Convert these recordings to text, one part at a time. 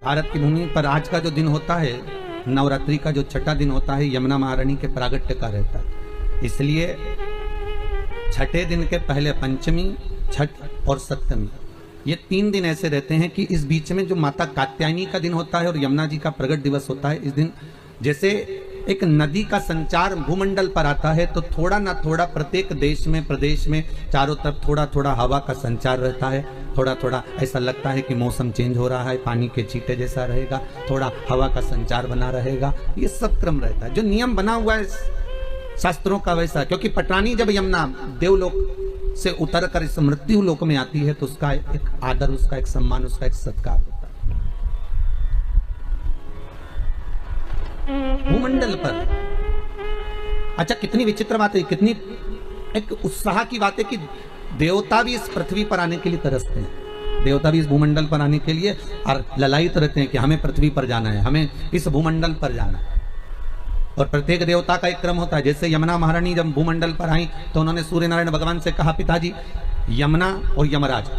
भारत की भूमि पर आज का जो दिन होता है, नवरात्रि का जो छठा दिन होता है, यमुना महारानी के प्रागट्य का रहता है। इसलिए छठे दिन के पहले पंचमी, छठ और सप्तमी, ये 3 दिन ऐसे रहते हैं कि इस बीच में जो माता कात्यायनी का दिन होता है और यमुना जी का प्रगट दिवस होता है, इस दिन जैसे एक नदी का संचार भूमंडल पर आता है, तो थोड़ा ना थोड़ा प्रत्येक देश में, प्रदेश में चारों तरफ थोड़ा थोड़ा हवा का संचार रहता है। थोड़ा थोड़ा ऐसा लगता है कि मौसम चेंज हो रहा है, पानी के छींटे जैसा रहेगा, थोड़ा हवा का संचार बना रहेगा। ये सब क्रम रहता है, जो नियम बना हुआ है शास्त्रों का वैसा। क्योंकि पटरानी जब यमुना देवलोक से उतर कर इस मृत्यु लोक में आती है, तो उसका एक आदर, उसका एक सम्मान, उसका एक सत्कार होता है। भूमंडल पर अच्छा, कितनी विचित्र बात है, कितनी एक उत्साह की बात है कि देवता भी इस पृथ्वी पर आने के लिए तरसते हैं। देवता भी इस भूमंडल पर आने के लिए और ललायित रहते हैं कि हमें पृथ्वी पर जाना है, हमें इस भूमंडल पर जाना है। और प्रत्येक देवता का एक क्रम होता है। जैसे यमुना महारानी जब भूमंडल पर आई तो उन्होंने सूर्य नारायण भगवान से कहा, पिताजी यमुना और यमराज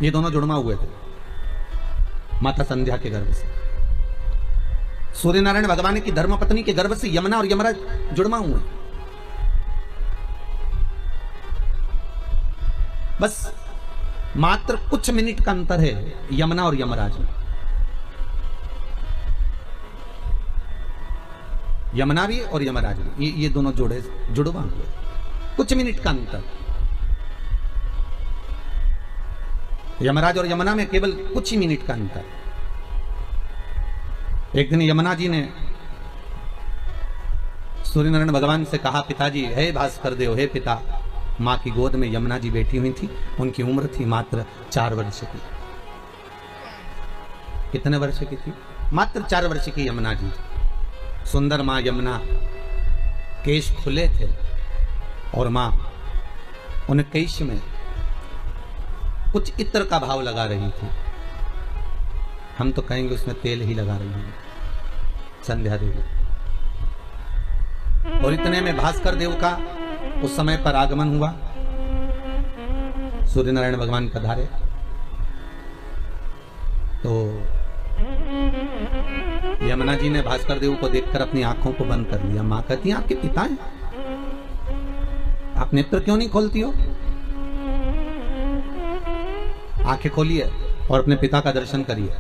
ये दोनों जुड़वा हुए थे माता संध्या के गर्भ से। सूर्य नारायण भगवान की धर्मपत्नी के गर्भ से यमुना और यमराज जुड़वा हुए। बस मात्र कुछ मिनट का अंतर है यमुना और यमराज में। यमुना भी और यमराज भी, ये दोनों जुड़वा हुए, कुछ मिनट का अंतर। यमराज और यमुना में केवल कुछ ही मिनट का अंतर। एक दिन यमुना जी ने सूर्य नारायण भगवान से कहा, पिताजी, हे भास्कर देव, हे पिता। मां की गोद में यमुना जी बैठी हुई थी, उनकी उम्र थी मात्र 4 वर्ष की। कितने वर्ष की थी? मात्र 4 वर्ष की यमुना जी। सुंदर मां यमुना, केश खुले थे और मां उन केश में कुछ इत्र का भाव लगा रही थी। हम तो कहेंगे उसमें तेल ही लगा रही है संध्या देवी। और इतने में भास्कर देव का उस समय पर आगमन हुआ। सूर्य नारायण भगवान पधारे तो यमुना जी ने भास्कर देव को देखकर अपनी आंखों को बंद कर लिया। मां कहती है, आपके पिता हैं, आप नेत्र क्यों नहीं खोलती हो? आंखें खोलिए और अपने पिता का दर्शन करिए।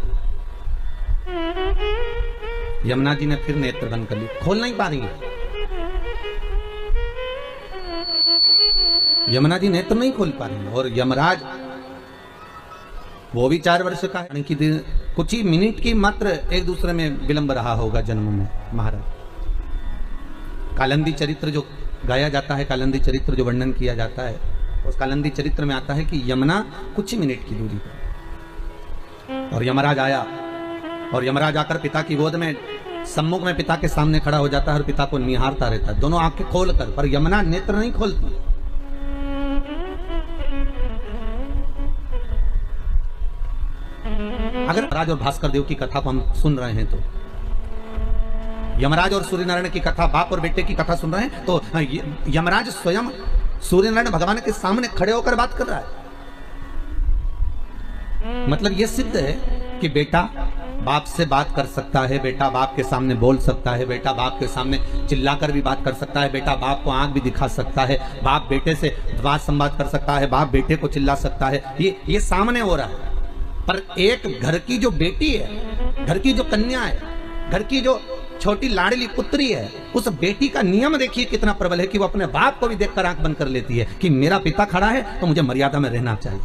यमुना जी ने फिर नेत्र बंद कर लिए, खोल नहीं पा रही है। यमुना जी नेत्र नहीं खोल पा रही है। और यमराज वो भी 4 वर्ष का है, कि कुछ ही मिनट की मात्र एक दूसरे में विलंब रहा होगा जन्म में। महाराज कालिंदी चरित्र जो गाया जाता है, कालिंदी चरित्र जो वर्णन किया जाता है, उस कालिंदी चरित्र में आता है कि यमुना कुछ ही मिनट की दूरी पर, और यमराज आया, और यमराज आकर पिता की गोद में सम्मुख में पिता के सामने खड़ा हो जाता है और पिता को निहारता रहता है, दोनों आंखें खोलकर। पर यमुना नेत्र नहीं खोलती। अगर यमराज और भास्कर देव की कथा को हम सुन रहे हैं, तो यमराज और सूर्य नारायण की कथा, बाप और बेटे की कथा सुन रहे हैं, तो यमराज स्वयं सूर्य नारायण भगवान के सामने खड़े होकर बात कर रहा है। मतलब यह सिद्ध है कि बेटा बाप से बात कर सकता है, बेटा बाप के सामने बोल सकता है, बेटा बाप के सामने चिल्लाकर भी बात कर सकता है, बेटा बाप को आंख भी दिखा सकता है, बाप बेटे से बात संवाद कर सकता है, बाप बेटे को चिल्ला सकता है। ये सामने हो रहा है। पर एक घर की जो बेटी है, घर की जो कन्या है, घर की जो छोटी लाडली पुत्री है, उस बेटी का नियम देखिए कितना प्रबल है कि वो अपने बाप को भी देखकर आंख बंद कर लेती है कि मेरा पिता खड़ा है तो मुझे मर्यादा में रहना चाहिए।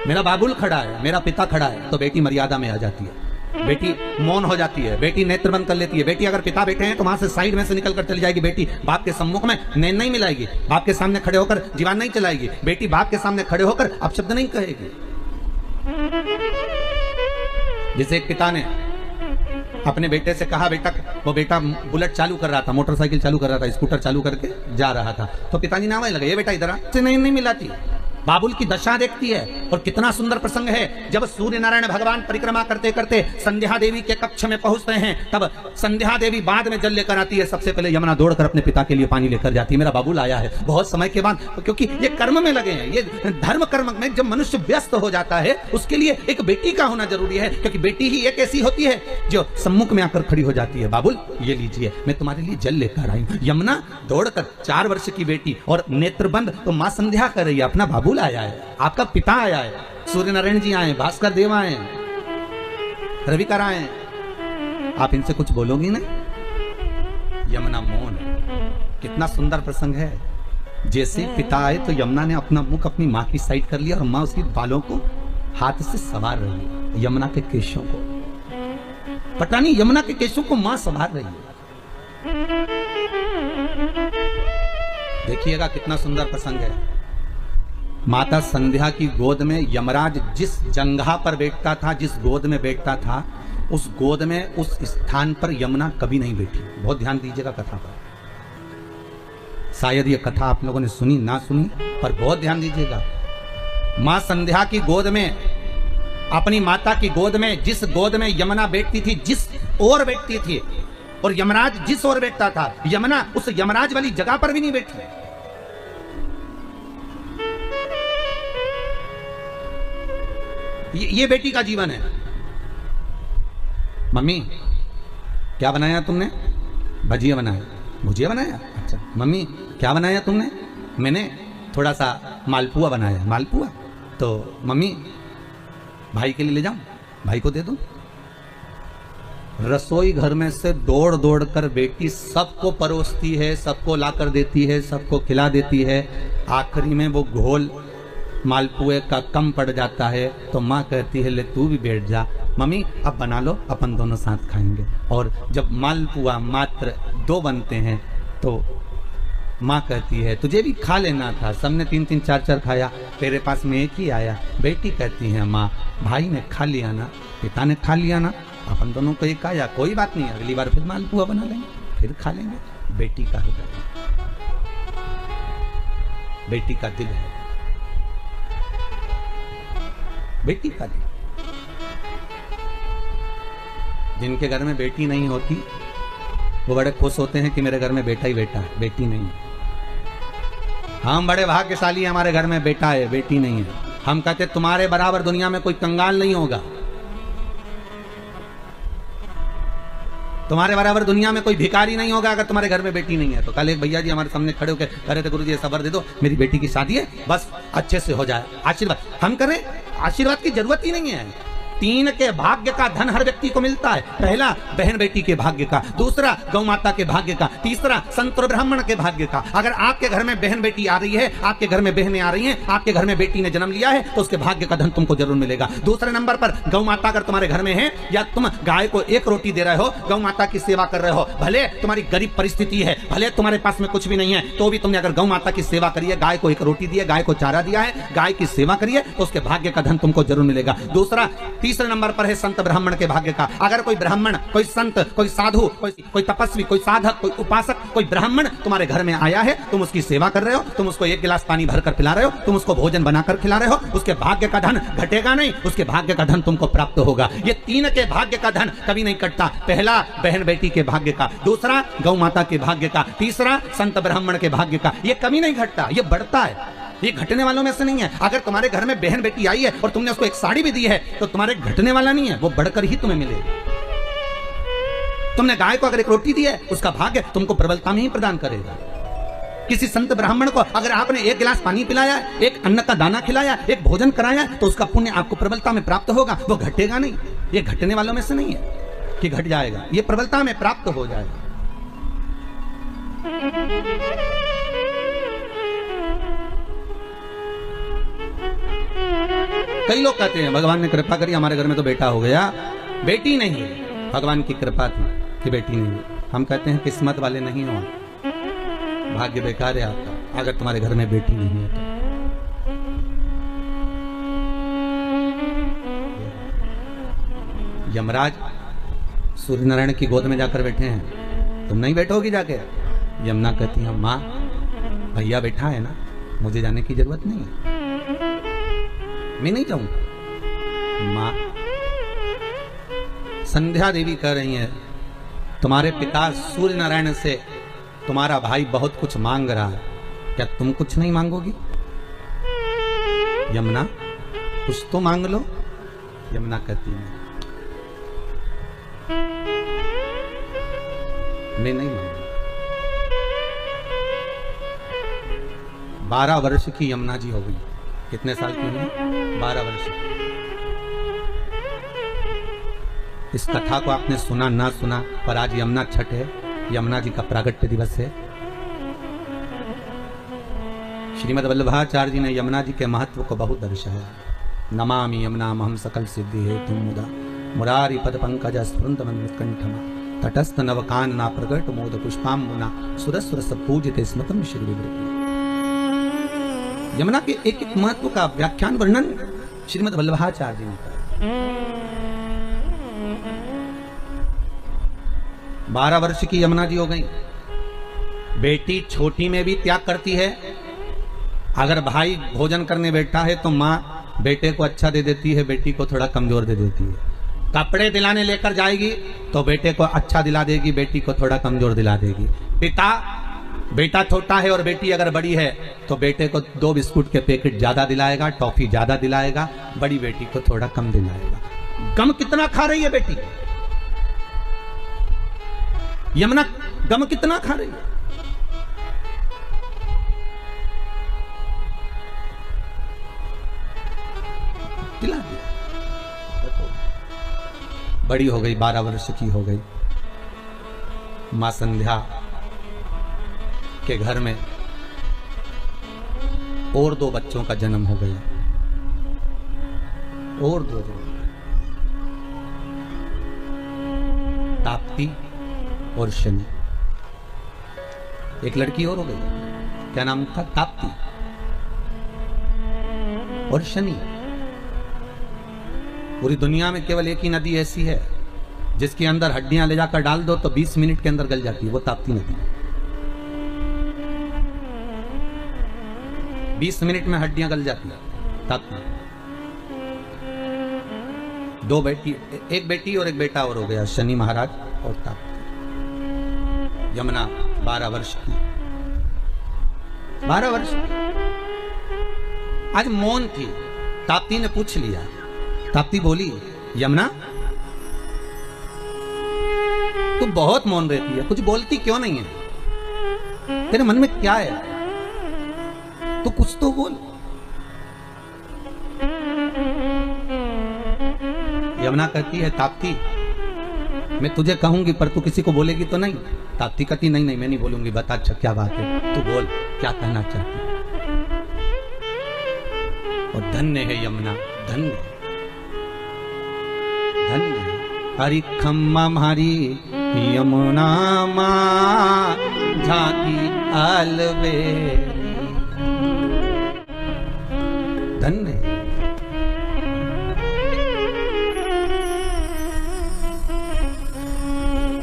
मेरा बाबुल खड़ा है, मेरा पिता खड़ा है, तो बेटी मर्यादा में आ जाती है, बेटी मौन हो जाती है, बेटी नेत्र बंद कर लेती है। बेटी अगर पिता बैठे हैं तो वहां से साइड में से निकल कर चली जाएगी। बेटी बाप के सम्मुख में नैन नहीं मिलाएगी, बाप के सामने खड़े होकर जीवान नहीं चलाएगी, बेटी बाप के सामने खड़े होकर अपशब्द नहीं कहेगी। जैसे एक पिता ने अपने बेटे से कहा, बेटा, वो बेटा बुलेट चालू कर रहा था, मोटरसाइकिल चालू कर रहा था, स्कूटर चालू करके जा रहा था, तो पिताजी ने आवाज लगाई, बेटा इधर आ। नहीं मिलाती, बाबुल की दशा देखती है। और कितना सुंदर प्रसंग है, जब सूर्य नारायण भगवान परिक्रमा करते करते संध्या देवी के कक्ष में पहुंचते हैं, तब संध्या देवी बाद में जल लेकर आती है। सबसे पहले यमुना दौड़कर अपने पिता के लिए पानी लेकर जाती है। मेरा बाबुल आया है बहुत समय के बाद, क्योंकि ये कर्म में लगे हैं, ये धर्म कर्म में जब मनुष्य व्यस्त हो जाता है, उसके लिए एक बेटी का होना जरूरी है, क्योंकि बेटी ही एक ऐसी होती है जो सम्मुख में आकर खड़ी हो जाती है। बाबुल ये लीजिए, मैं तुम्हारे लिए जल लेकर आई हूं। यमुना दौड़कर 4 वर्ष की बेटी और नेत्रबंद, तो मां संध्या कर रही है, अपना बाबुल आया है, आपका पिता आया है, सूर्य नारायण जी आए, भास्कर देव आए, रविकर आए, आप इनसे कुछ बोलोगी नहीं? यमुना मौन। कितना सुंदर प्रसंग है। जैसे पिता आए तो यमुना ने अपना मुख अपनी मां की साइड कर लिया और मां उसकी बालों को हाथ से संवार रही है, यमुना के केशों को। पता नहीं यमुना के केशों को मां संवार रही है। देखिएगा कितना सुंदर प्रसंग है। माता संध्या की गोद में यमराज जिस जंघा पर बैठता था, जिस गोद में बैठता था, उस गोद में, उस स्थान पर यमुना कभी नहीं बैठी। बहुत ध्यान दीजिएगा कथा पर। शायद ये कथा आप लोगों ने सुनी ना सुनी, पर बहुत ध्यान दीजिएगा। मां संध्या की गोद में, अपनी माता की गोद में, जिस गोद में यमुना बैठती थी, जिस ओर बैठती थी, और यमराज जिस ओर बैठता था, यमुना उस यमराज वाली जगह पर भी नहीं बैठी। ये बेटी का जीवन है। मम्मी क्या बनाया तुमने? भजिया बनाया। भुजिया बनाया? अच्छा। मम्मी क्या बनाया तुमने? मैंने थोड़ा सा मालपुआ बनाया। मालपुआ? तो मम्मी भाई के लिए ले जाऊं, भाई को दे दूं। रसोई घर में से दौड़ दौड़ कर बेटी सबको परोसती है, सबको लाकर देती है, सबको खिला देती है। आखिरी में वो घोल मालपुए का कम पड़ जाता है, तो माँ कहती है ले तू भी बैठ जा, मम्मी अब बना लो, अपन दोनों साथ खाएंगे। और जब मालपुआ मात्र 2 बनते हैं तो माँ कहती है तुझे भी खा लेना था, सबने 3-3 4-4 खाया, तेरे पास में एक ही आया। बेटी कहती है माँ भाई ने खा लिया ना, पिता ने खा लिया ना, अपन दोनों को एक आया, कोई बात नहीं, अगली बार फिर मालपुआ बना लेंगे, फिर खा लेंगे। बेटी का हृदय, बेटी का दिल है, बेटी का दिल। जिनके घर में बेटी नहीं होती वो बड़े खुश होते हैं कि मेरे घर में बेटा ही बेटा है, बेटी नहीं। हम बड़े भाग्यशाली हैं, हमारे घर में बेटा है, बेटी नहीं है। हम कहते तुम्हारे बराबर दुनिया में कोई कंगाल नहीं होगा, तुम्हारे बराबर दुनिया में कोई भिखारी नहीं होगा अगर तुम्हारे घर में बेटी नहीं है। तो कल एक भैया जी हमारे सामने खड़े होकर कह रहे थे गुरुजी सबर दे दो, मेरी बेटी की शादी है, बस अच्छे से हो जाए, आशीर्वाद। हम करें, आशीर्वाद की जरूरत ही नहीं है। 3 के भाग्य का धन हर व्यक्ति को मिलता है। पहला बहन बेटी के भाग्य का, दूसरा गौ माता के भाग्य का, तीसरा संत और ब्राह्मण के भाग्य का। अगर आपके घर में बहन बेटी आ रही है, आपके घर में बहनें आ रही हैं, आपके घर में बेटी ने जन्म लिया है, तो उसके भाग्य का धन तुमको जरूर मिलेगा। दूसरे नंबर पर गौ माता अगर तुम्हारे घर में है, या तुम गाय को 1 रोटी दे रहे हो, गौ माता की सेवा कर रहे हो, भले तुम्हारी गरीब परिस्थिति है, भले तुम्हारे पास में कुछ भी नहीं है, तो भी तुमने अगर गौ माता की सेवा करी है, गाय को 1 रोटी दी है, गाय को चारा दिया है, गाय की सेवा करिए, तो उसके भाग्य का धन तुमको जरूर मिलेगा। तीसरे नंबर पर है संत ब्राह्मण के भाग्य का। अगर कोई ब्राह्मण, कोई संत, कोई साधु, कोई तपस्वी, कोई साधक, कोई उपासक, कोई ब्राह्मण तुम्हारे घर में आया है, तुम उसकी सेवा कर रहे हो, तुम उसको 1 गिलास पानी भरकर पिला रहे हो, तुम उसको भोजन बनाकर खिला रहे हो, उसके भाग्य का धन घटेगा नहीं, उसके भाग्य का धन तुमको प्राप्त होगा। ये 3 के भाग्य का धन कभी नहीं कटता। पहला बहन बेटी के भाग्य का, दूसरा गौ माता के भाग्य का, तीसरा संत ब्राह्मण के भाग्य का। ये कभी नहीं घटता, ये बढ़ता है, ये घटने वालों में से नहीं है। अगर तुम्हारे घर में बहन बेटी आई है और तुमने उसको 1 साड़ी भी दी है, तो तुम्हारे घटने वाला नहीं है, वो बढ़कर ही तुम्हें मिलेगा। तुमने गाय को अगर 1 रोटी दी है, उसका भाग्य तुमको प्रबलता में ही प्रदान करेगा। किसी संत ब्राह्मण को अगर आपने 1 गिलास पानी पिलाया, 1 अन्न का दाना खिलाया, 1 भोजन कराया, तो उसका पुण्य आपको प्रबलता में प्राप्त होगा, वो घटेगा नहीं। ये घटने वालों में से नहीं है कि घट जाएगा, ये प्रबलता में प्राप्त हो जाएगा। कई लोग कहते हैं भगवान ने कृपा करी, हमारे घर में तो बेटा हो गया, बेटी नहीं है, भगवान की कृपा थी कि बेटी नहीं है। हम कहते हैं किस्मत वाले नहीं हो, भाग्य बेकार है आपका अगर तुम्हारे घर में बेटी नहीं है तो। यमराज सूर्य नारायण की गोद में जाकर बैठे हैं, तुम नहीं बैठोगी जाके? यमुना कहती है माँ भैया बैठा है ना, मुझे जाने की जरूरत नहीं है। मैं नहीं जाऊंगा। मां संध्या देवी कह रही हैं, तुम्हारे पिता सूर्य नारायण से तुम्हारा भाई बहुत कुछ मांग रहा है, क्या तुम कुछ नहीं मांगोगी? यमुना कुछ तो मांग लो। यमुना कहती है मैं नहीं मांगूंगी। 12 वर्ष की यमुना जी हो गई। कितने साल की हुई? 12 वर्ष की। इस कथा को आपने सुना ना सुना, पर आज यमुना छठ है, यमुना जी का प्रागट्य दिवस है। श्रीमद वल्लभाचार्य जी ने यमुना जी के महत्व को बहुत दर्शाया। नमामि यमुना महम सकल सिद्धि हेतु मुदा मुरारी पद पंकज स्फुरंत कंठमा तटस्थ नवकानना प्रगट मोद पुष्पाम्बुना सुरस्वर पूजिते स्मृतम श्री विवृति। यमुना के एक एक महत्व का व्याख्यान वर्णन श्रीमद वल्लभाचार्य जी ने किया। 12 वर्ष की यमुना जी हो गई। बेटी छोटी में भी त्याग करती है। अगर भाई भोजन करने बैठा है तो माँ बेटे को अच्छा दे देती है, बेटी को थोड़ा कमजोर दे देती है। कपड़े दिलाने लेकर जाएगी तो बेटे को अच्छा दिला देगी, बेटी को थोड़ा कमजोर दिला देगी। पिता, बेटा छोटा है और बेटी अगर बड़ी है तो बेटे को 2 बिस्कुट के पैकेट ज्यादा दिलाएगा, टॉफी ज्यादा दिलाएगा, बड़ी बेटी को थोड़ा कम दिलाएगा। गम कितना खा रही है बेटी? यमुना गम कितना खा रही है? दिला दिया। बड़ी हो गई, 12 वर्ष की हो गई। मां संध्या के घर में और 2 बच्चों का जन्म हो गया। और 2 ताप्ती और शनि। एक लड़की और हो गई। क्या नाम था? ताप्ती और शनि। पूरी दुनिया में केवल एक ही नदी ऐसी है जिसके अंदर हड्डियां ले जाकर डाल दो तो 20 मिनट के अंदर गल जाती है, वो ताप्ती नदी। 20 मिनट में हड्डियां गल जाती है, ताप्ती। 2 बेटी, एक बेटी और एक बेटा और हो गया, शनि महाराज और ताप्ती। यमुना 12 वर्ष की। 12 वर्ष की। आज मौन थी। ताप्ती ने पूछ लिया। ताप्ती बोली, यमुना तू बहुत मौन रहती है, कुछ बोलती क्यों नहीं है? तेरे मन में क्या है? तू कुछ तो बोल। यमुना कहती है, ताप्ती मैं तुझे कहूंगी पर तू किसी को बोलेगी तो नहीं? ताप्ती कहती, नहीं नहीं मैं नहीं बोलूंगी, बता अच्छा क्या बात है, तू बोल क्या कहना चाहती है। और धन्य है यमुना, धन्य धन्य। हरि खम्मा हरी यमुना मां झांकी अलवेरी। धन्य।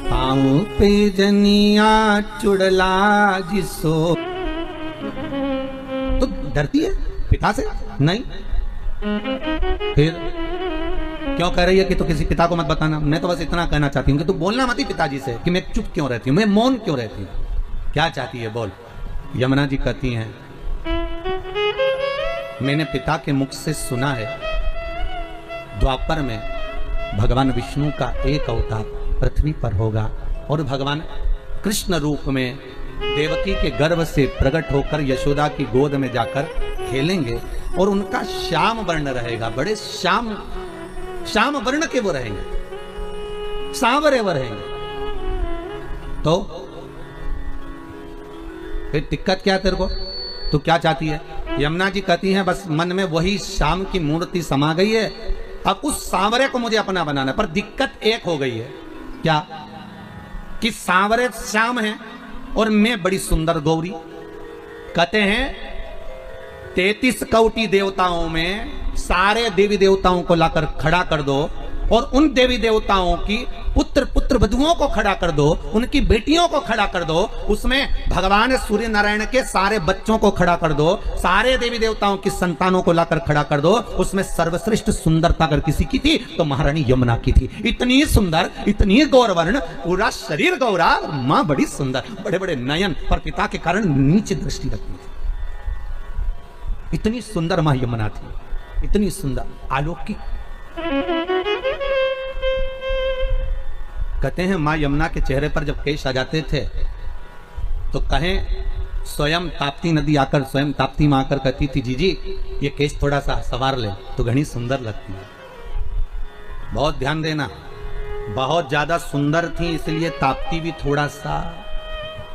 पाँव पे जनिया चुड़ला जिसो। तो डरती है पिता से? नहीं। फिर क्यों कह रही है कि तो किसी पिता को मत बताना? मैं तो बस इतना कहना चाहती हूँ कि तू बोलना मत ही पिताजी से कि मैं चुप क्यों रहती हूँ, मैं मौन क्यों रहती हूँ। क्या चाहती है बोल। यमुना जी कहती हैं, मैंने पिता के मुख से सुना है द्वापर में भगवान विष्णु का एक अवतार पृथ्वी पर होगा और भगवान कृष्ण रूप में देवकी के गर्भ से प्रकट होकर यशोदा की गोद में जाकर खेलेंगे और उनका श्याम वर्ण रहेगा। बड़े श्याम वर्ण के वो रहेंगे, सांवरे वो रहेंगे। तो फिर दिक्कत क्या तेरे को? तू क्या चाहती है? यमुना जी कहती हैं, बस मन में वही श्याम की मूर्ति समा गई है, अब उस सांवरे को मुझे अपना बनाना है। पर दिक्कत एक हो गई है। क्या? कि सांवरे श्याम हैं और मैं बड़ी सुंदर गौरी। कहते हैं 33 कोटि देवताओं में सारे देवी देवताओं को लाकर खड़ा कर दो और उन देवी देवताओं की पुत्र पुत्र वधुओं को खड़ा कर दो, उनकी बेटियों को खड़ा कर दो, उसमें भगवान सूर्य नारायण के सारे बच्चों को खड़ा कर दो, सारे देवी देवताओं की संतानों को लाकर खड़ा कर दो, उसमें सर्वश्रेष्ठ सुंदरता अगर किसी की थी तो महारानी यमुना की थी। इतनी सुंदर, इतनी गौरवर्ण, पूरा शरीर गौरा, मां बड़ी सुंदर, बड़े बड़े नयन, पर पिता के कारण नीचे दृष्टि रखती थी। इतनी सुंदर मां यमुना थी, इतनी सुंदर, अलौकिक। कहते हैं मां यमुना के चेहरे पर जब केश आ जाते थे तो कहें स्वयं ताप्ती नदी आकर, स्वयं ताप्ती मां आकर कहती थी, जीजी ये केश थोड़ा सा सवार ले तो घनी सुंदर लगती है। बहुत ध्यान देना, बहुत ज्यादा सुंदर थी इसलिए ताप्ती भी थोड़ा सा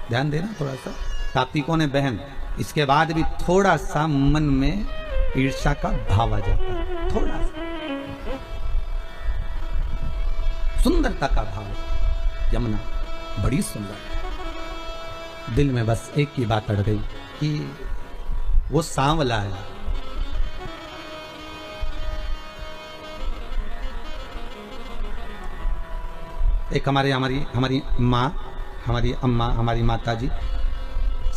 ध्यान देना, थोड़ा सा। ताप्ती कौन है? बहन। इसके बाद भी थोड़ा सा मन में ईर्ष्या का भाव आ जाता है, थोड़ा सा सुंदरता का भाव। यमुना बड़ी सुंदर, दिल में बस एक ही बात अड़ गई कि वो सांवला है। एक हमारी माँ, हमारी अम्मा, हमारी माता जी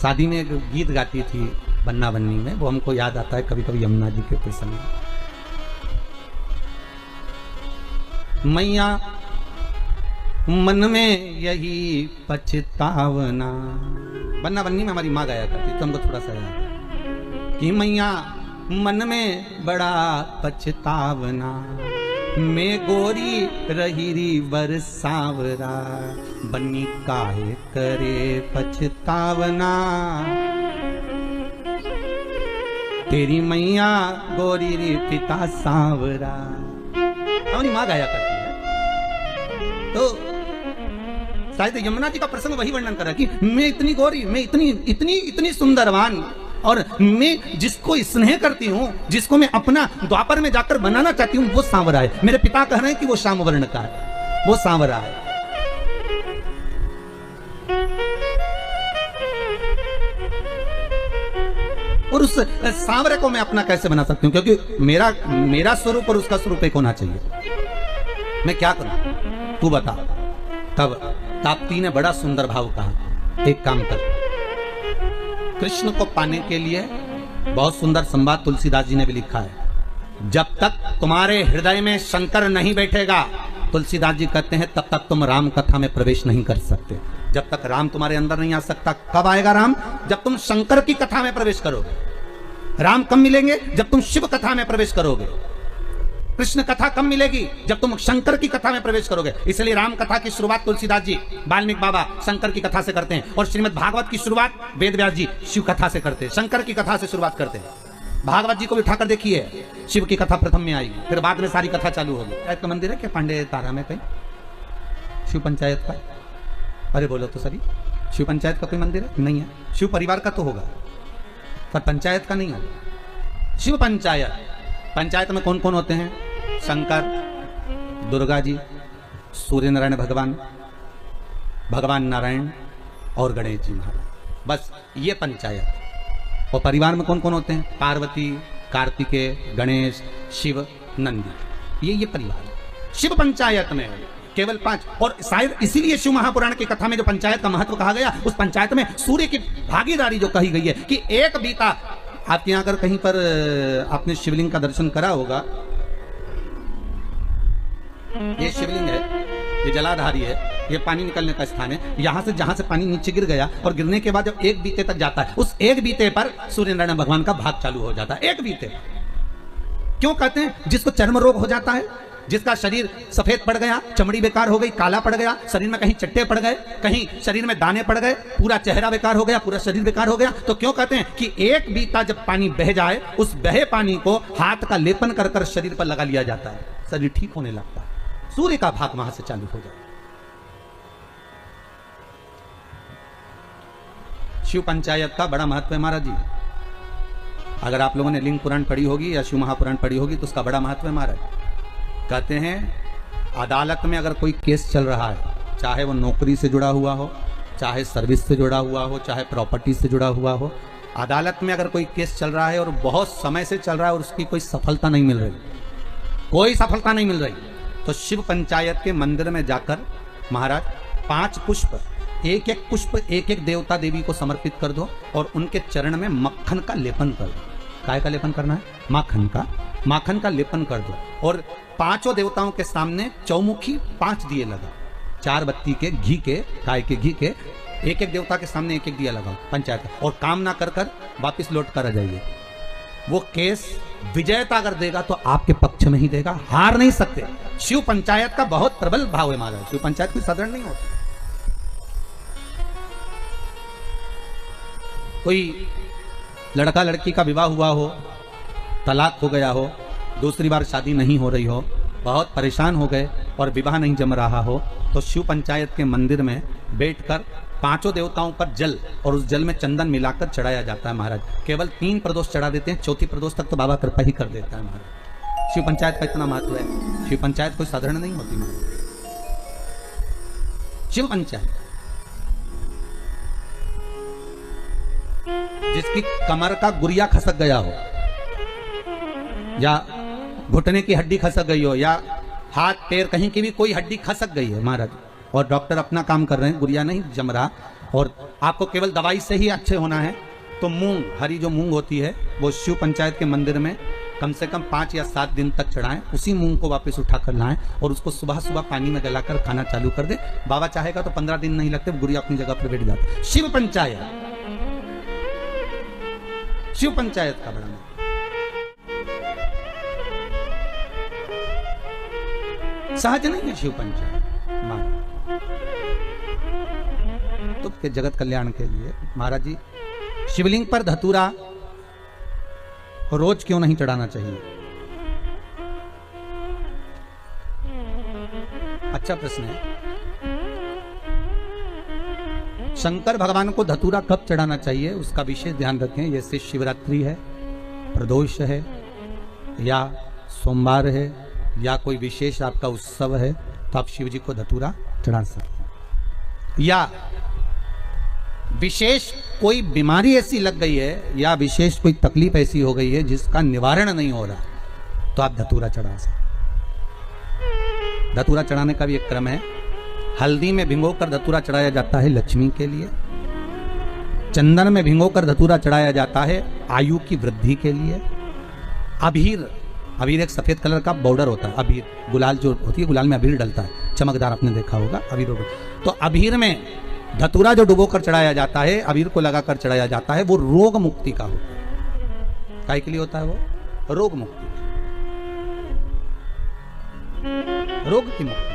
शादी में एक गीत गाती थी बन्ना बन्नी में, वो हमको याद आता है कभी कभी यमुना जी के प्रसंग में। मैया मन में यही पछतावना, बन्ना बन्नी में हमारी माँ गाया करती, तो हमको थोड़ा सा याद कि मैया मन में बड़ा पछतावना, मैं गोरी रही बरसावरा, बन्नी काहे करे पछतावना, तेरी मैया गोरी रे पिता सांवरा। हमारी माँ गाया करती है। तो शायद यमुना जी का प्रसंग वही वर्णन कर रहा है कि मैं इतनी गोरी, मैं इतनी सुंदरवान, और मैं जिसको स्नेह करती हूँ, जिसको मैं अपना द्वापर में जाकर बनाना चाहती हूँ, वो सांवरा है। मेरे पिता कह रहे हैं कि वो श्याम वर्ण का है, वो सांवरा है। और उस सांवरे को मैं अपना कैसे बना सकती हूँ? क्योंकि मेरा स्वरूप और उसका स्वरूप एक होना चाहिए। मैं क्या करूं, तू बता। तब ताप्ती ने बड़ा सुंदर भाव कहा, एक काम कर, कृष्ण को पाने के लिए बहुत सुंदर संवाद तुलसीदास जी ने भी लिखा है। जब तक तुम्हारे हृदय में शंकर नहीं बैठेगा, तुलसीदास जी कहते हैं, तब तक तुम राम कथा में प्रवेश नहीं कर सकते। जब तक राम तुम्हारे अंदर नहीं आ सकता, कब आएगा राम? जब तुम शंकर की कथा में प्रवेश करोगे। राम कब मिलेंगे? जब तुम शिव कथा में प्रवेश करोगे। कृष्ण कथा कब मिलेगी? जब तुम शंकर की कथा में प्रवेश करोगे। इसलिए राम कथा की शुरुआत तुलसीदास जी, वाल्मीकि बाबा शंकर की कथा से करते हैं, और श्रीमद् भागवत की शुरुआत वेद व्यास जी शिव कथा से करते हैं, शंकर की कथा से शुरुआत करते हैं। भागवत जी को भी उठाकर देखिए, शिव की कथा प्रथम में आएगी, फिर बाद में सारी कथा चालू होगी। पंचायत का मंदिर है क्या पांडे तारा में कहीं? शिव पंचायत का? अरे बोलो तो सही, शिव पंचायत का कोई मंदिर है? नहीं है। शिव परिवार का तो होगा, पर पंचायत का नहीं होगा। शिव पंचायत, पंचायत में कौन कौन होते हैं? शंकर, दुर्गा जी, सूर्य नारायण भगवान, भगवान नारायण और गणेश जी महाराज, बस ये पंचायत। और परिवार में कौन कौन होते हैं? पार्वती, कार्तिकेय, गणेश, शिव, नंदी, ये परिवार। शिव पंचायत में केवल 5। और शायद इसीलिए शिव महापुराण की कथा में जो पंचायत का महत्व कहा गया, उस पंचायत में सूर्य की भागीदारी जो कही गई है कि एक बीता। आपके यहाँ अगर कहीं पर आपने शिवलिंग का दर्शन करा होगा, ये शिवलिंग है, ये जलाधारी है, ये पानी निकलने का स्थान है। यहां से जहां से पानी नीचे गिर गया और गिरने के बाद जब एक बीते तक जाता है, उस एक बीते पर सूर्य नारायण भगवान का भाग चालू हो जाता है। एक बीते क्यों कहते हैं? जिसको चर्म रोग हो जाता है, जिसका शरीर सफेद पड़ गया, चमड़ी बेकार हो गई, काला पड़ गया, शरीर में कहीं चट्टे पड़ गए, कहीं शरीर में दाने पड़ गए, पूरा चेहरा बेकार हो गया, पूरा शरीर बेकार हो गया, तो क्यों कहते हैं कि एक बीता जब पानी बह जाए, उस बहे पानी को हाथ का लेपन कर कर शरीर पर लगा लिया जाता है, शरीर ठीक होने लगता है, सूर्य का भाग वहां से चालू हो जाए। शिव पंचायत का बड़ा महत्व है महाराज जी। अगर आप लोगों ने लिंग पुराण पढ़ी होगी या शिव महापुराण पढ़ी होगी तो उसका बड़ा महत्व है महाराज। कहते हैं अदालत में अगर कोई केस चल रहा है, चाहे वो नौकरी से जुड़ा हुआ हो, चाहे सर्विस से जुड़ा हुआ हो, चाहे प्रॉपर्टी से जुड़ा हुआ हो, अदालत में अगर कोई केस चल रहा है और बहुत समय से चल रहा है और उसकी कोई सफलता नहीं मिल रही, कोई सफलता नहीं मिल रही, तो शिव पंचायत के मंदिर में जाकर महाराज 5 पुष्प, एक एक पुष्प एक एक देवता देवी को समर्पित कर दो और उनके चरण में मक्खन का लेपन कर दो। काय का लेपन करना है? माखन का लेपन कर दो और 5 देवताओं के सामने चौमुखी 5 दिए लगाओ, 4 बत्ती के घी के, गाय के घी के, एक एक देवता के सामने एक एक दिया लगाओ पंचायत, और काम ना कर कर वापिस लौट कर आ जाइए। वो केस विजयता अगर देगा तो आपके पक्ष में ही देगा, हार नहीं सकते। शिव पंचायत का बहुत प्रबल भाव है महाराज, शिव पंचायत कोई साधारण नहीं होती। कोई लड़का लड़की का विवाह हुआ हो, तलाक हो गया हो, दूसरी बार शादी नहीं हो रही हो, बहुत परेशान हो गए और विवाह नहीं जम रहा हो, तो शिव पंचायत के मंदिर में बैठकर 5 देवताओं पर जल और उस जल में चंदन मिलाकर चढ़ाया जाता है महाराज। केवल 3 प्रदोष चढ़ा देते हैं, 4थी प्रदोष तक तो बाबा कृपा ही कर देता है महाराज। शिव पंचायत का इतना महत्व है, शिव पंचायत कोई साधारण नहीं होती महाराज। शिव पंचायत जिसकी कमर का गुरिया खसक गया हो, या घुटने की हड्डी खसक गई हो, या हाथ पैर कहीं की भी कोई हड्डी खसक गई है महाराज, और डॉक्टर अपना काम कर रहे हैं, गुरिया नहीं जम रहा, और आपको केवल दवाई से ही अच्छे होना है, तो मूंग, हरी जो मूंग होती है वो शिव पंचायत के मंदिर में कम से कम 5 या 7 दिन तक चढ़ाएं। उसी मूंग को वापस उठा कर लाएं और उसको सुबह सुबह पानी में गलाकर खाना चालू कर दे। बाबा चाहेगा तो 15 दिन नहीं लगते, गुरिया अपनी जगह पर बैठ जाता। शिव पंचायत, शिव पंचायत का बड़ा नाम। सहज नहीं है शिव पंचायत तो के जगत कल्याण के लिए। महाराज जी, शिवलिंग पर धतूरा रोज क्यों नहीं चढ़ाना चाहिए? अच्छा प्रश्न है। शंकर भगवान को धतूरा कब चढ़ाना चाहिए उसका विशेष ध्यान रखें। जैसे शिवरात्रि है, प्रदोष है, या सोमवार है, या कोई विशेष आपका उत्सव है, तो आप शिव जी को धतूरा चढ़ा सकते हैं। या विशेष कोई बीमारी ऐसी लग गई है, या विशेष कोई तकलीफ ऐसी हो गई है जिसका निवारण नहीं हो रहा, तो आप धतूरा चढ़ा सकते। धतूरा चढ़ाने का भी एक क्रम है। हल्दी में भिगोकर धतूरा चढ़ाया जाता है लक्ष्मी के लिए। चंदन में भिगोकर धतूरा चढ़ाया जाता है आयु की वृद्धि के लिए। अबीर, अबीर एक सफेद कलर का बॉर्डर होता है, अबीर गुलाल जो होती है, गुलाल में अबीर डलता है, चमकदार, आपने देखा होगा अबीर। तो अबीर में धतूरा जो डुबोकर चढ़ाया जाता है, अबीर को लगाकर चढ़ाया जाता है, वो रोग मुक्ति का होता है। काय के लिए होता है? वो रोग मुक्ति, रोग की मुक्ति।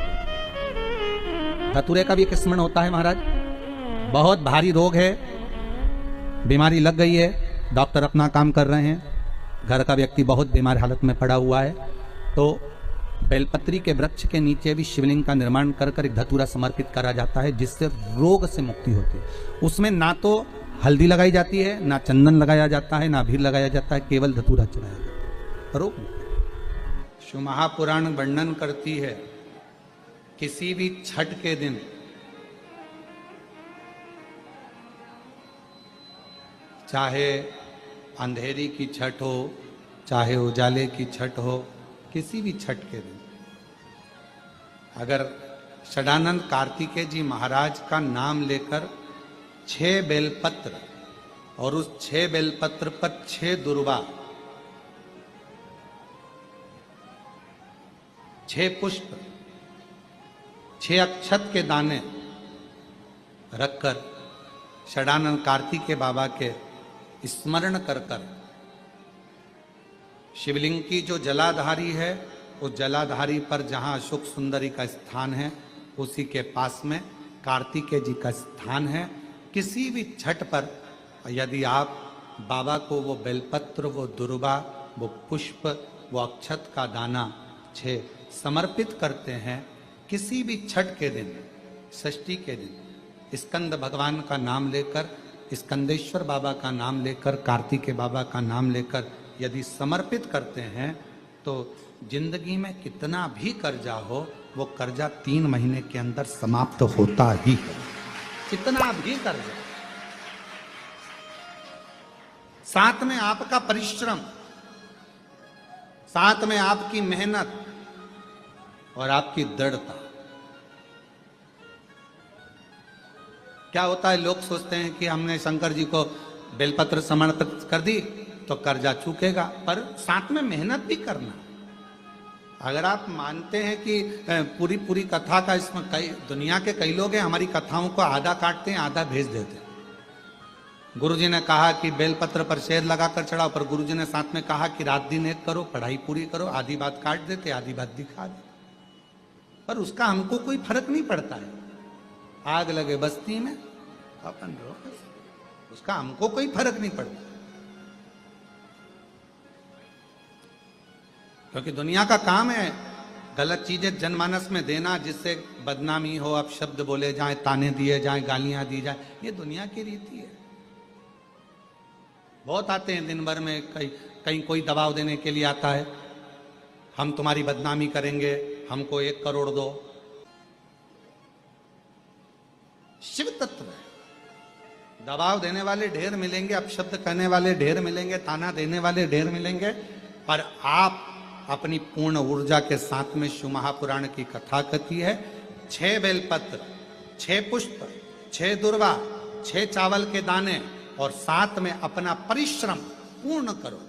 धतूरे का भी एक स्मरण होता है महाराज। बहुत भारी रोग है, बीमारी लग गई है, डॉक्टर अपना काम कर रहे हैं, घर का व्यक्ति बहुत बीमार हालत में पड़ा हुआ है, तो बेलपत्री के वृक्ष के नीचे भी शिवलिंग का निर्माण कर कर एक धतूरा समर्पित करा जाता है, जिससे रोग से मुक्ति होती है। उसमें ना तो हल्दी लगाई जाती है, ना चंदन लगाया जाता है, ना अबीर लगाया जाता है, केवल धतूरा चढ़ाया जाता है। रोग शिव महापुराण वर्णन करती है, किसी भी छठ के दिन चाहे अंधेरी की छठ हो, चाहे उजाले की छठ हो, किसी भी छठ के दिन अगर षडानंद कार्तिकेय जी महाराज का नाम लेकर 6 बेलपत्र और उस 6 बेलपत्र पर 6 दुर्वा, 6 पुष्प, 6 अक्षत के दाने रखकर षडानंद कार्तिकेय बाबा के स्मरण कर कर शिवलिंग की जो जलाधारी है, उस जलाधारी पर जहाँ अशोक सुंदरी का स्थान है, उसी के पास में कार्तिकेय जी का स्थान है। किसी भी छठ पर यदि आप बाबा को वो बेलपत्र, वो दुर्वा, वो पुष्प, वो अक्षत का दाना 6 समर्पित करते हैं, किसी भी छठ के दिन, षष्ठी के दिन स्कंद भगवान का नाम लेकर, स्कंदेश्वर बाबा का नाम लेकर, कार्तिकेय बाबा का नाम लेकर यदि समर्पित करते हैं, तो जिंदगी में कितना भी कर्जा हो, वो कर्जा 3 महीने के अंदर समाप्त होता ही है। कितना भी कर्जा, साथ में आपका परिश्रम, साथ में आपकी मेहनत, और आपकी दृढ़ता। क्या होता है, लोग सोचते हैं कि हमने शंकर जी को बेलपत्र समर्पित कर दी तो कर्जा चूकेगा, पर साथ में मेहनत भी करना। अगर आप मानते हैं कि पूरी पूरी कथा का, इसमें कई दुनिया के कई लोग हैं हमारी कथाओं को आधा काटते हैं आधा भेज देते हैं। गुरुजी ने कहा कि बेलपत्र पर शेर लगाकर चढ़ाओ, पर गुरुजी ने साथ में कहा कि रात दिन एक करो, पढ़ाई पूरी करो, आधी बात काट देते आधी बात दिखा दे, पर उसका हमको कोई फर्क नहीं पड़ता है। आग लगे बस्ती में अपन रहो, उसका हमको कोई फर्क नहीं पड़ता, क्योंकि दुनिया का काम है गलत चीजें जनमानस में देना, जिससे बदनामी हो, अब शब्द बोले जाए, ताने दिए जाए, गालियां दी जाए, ये दुनिया की रीति है। बहुत आते हैं दिन भर में, कहीं कोई दबाव देने के लिए आता है, हम तुम्हारी बदनामी करेंगे, हमको 1 करोड़ दो। शिव तत्व है, दबाव देने वाले ढेर मिलेंगे, अपशब्द कहने वाले ढेर मिलेंगे, ताना देने वाले ढेर मिलेंगे, पर आप अपनी पूर्ण ऊर्जा के साथ में शिव महापुराण की कथा कथी है। 6 बेलपत्र, 6 पुष्प, 6 दुर्वा, 6 चावल के दाने और साथ में अपना परिश्रम पूर्ण करो।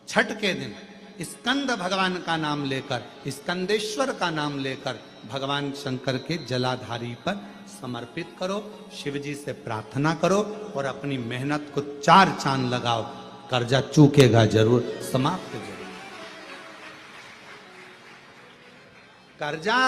छठ के दिन स्कंद भगवान का नाम लेकर, स्कंदेश्वर का नाम लेकर भगवान शंकर के जलाधारी पर समर्पित करो, शिव जी से प्रार्थना करो और अपनी मेहनत को 4 चांद लगाओ। कर्जा चूकेगा जरूर, समाप्त जरूर। कर्जा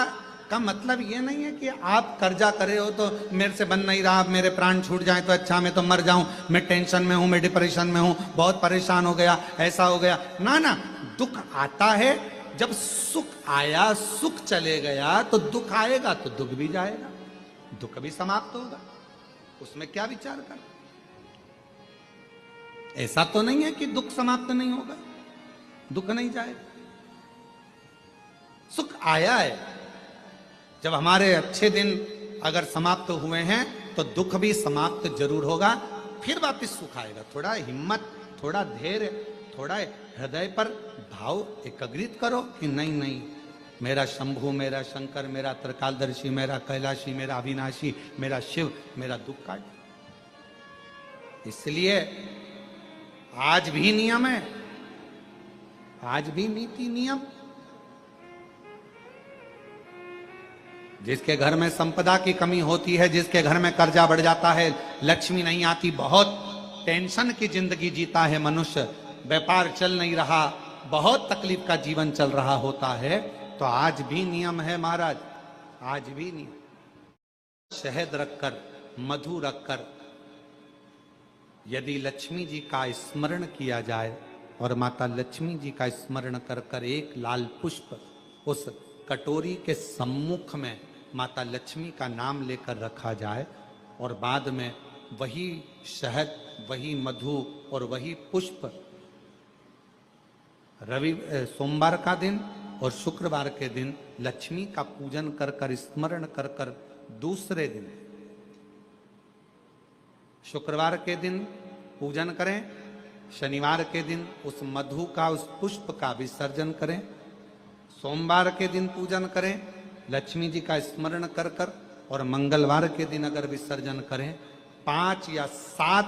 का मतलब ये नहीं है कि आप कर्जा करे हो तो मेरे से बन नहीं रहा, मेरे प्राण छूट जाए तो अच्छा, मैं तो मर जाऊं, मैं टेंशन में हूं, मैं डिप्रेशन में हूं, बहुत परेशान हो गया, ऐसा हो गया। ना ना, दुख आता है, जब सुख आया, सुख चले गया, तो दुख आएगा तो दुख भी जाएगा, दुख भी समाप्त होगा, उसमें क्या विचार कर। ऐसा तो नहीं है कि दुख समाप्त नहीं होगा, दुख नहीं जाएगा। सुख आया है, जब हमारे अच्छे दिन अगर समाप्त हुए हैं तो दुख भी समाप्त जरूर होगा, फिर वापस सुख आएगा। थोड़ा हिम्मत, थोड़ा धैर्य, थोड़ा हृदय पर भाव एकाग्रित करो कि नहीं नहीं, मेरा शंभु, मेरा शंकर, मेरा त्रिकालदर्शी, मेरा कैलाशी, मेरा अविनाशी, मेरा शिव मेरा दुख काट। इसलिए आज भी नियम है, आज भी नीति नियम। जिसके घर में संपदा की कमी होती है, जिसके घर में कर्जा बढ़ जाता है, लक्ष्मी नहीं आती, बहुत टेंशन की जिंदगी जीता है मनुष्य, व्यापार चल नहीं रहा, बहुत तकलीफ का जीवन चल रहा होता है, तो आज भी नियम है महाराज, आज भी नियम। शहद रखकर, मधु रखकर यदि लक्ष्मी जी का स्मरण किया जाए और माता लक्ष्मी जी का स्मरण कर कर एक लाल पुष्प उस कटोरी के सम्मुख में माता लक्ष्मी का नाम लेकर रखा जाए और बाद में वही शहद, वही मधु और वही पुष्प सोमवार का दिन और शुक्रवार के दिन लक्ष्मी का पूजन कर कर, स्मरण कर कर, दूसरे दिन शुक्रवार के दिन पूजन करें, शनिवार के दिन उस मधु का, उस पुष्प का विसर्जन करें, सोमवार के दिन पूजन करें लक्ष्मी जी का स्मरण कर कर, और मंगलवार के दिन अगर विसर्जन करें, 5 या 7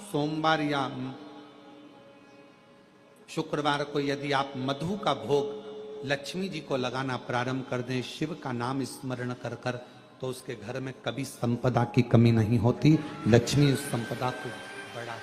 सोमवार या शुक्रवार को यदि आप मधु का भोग लक्ष्मी जी को लगाना प्रारंभ कर दें, शिव का नाम स्मरण कर कर, तो उसके घर में कभी संपदा की कमी नहीं होती, लक्ष्मी उस संपदा को बढ़ा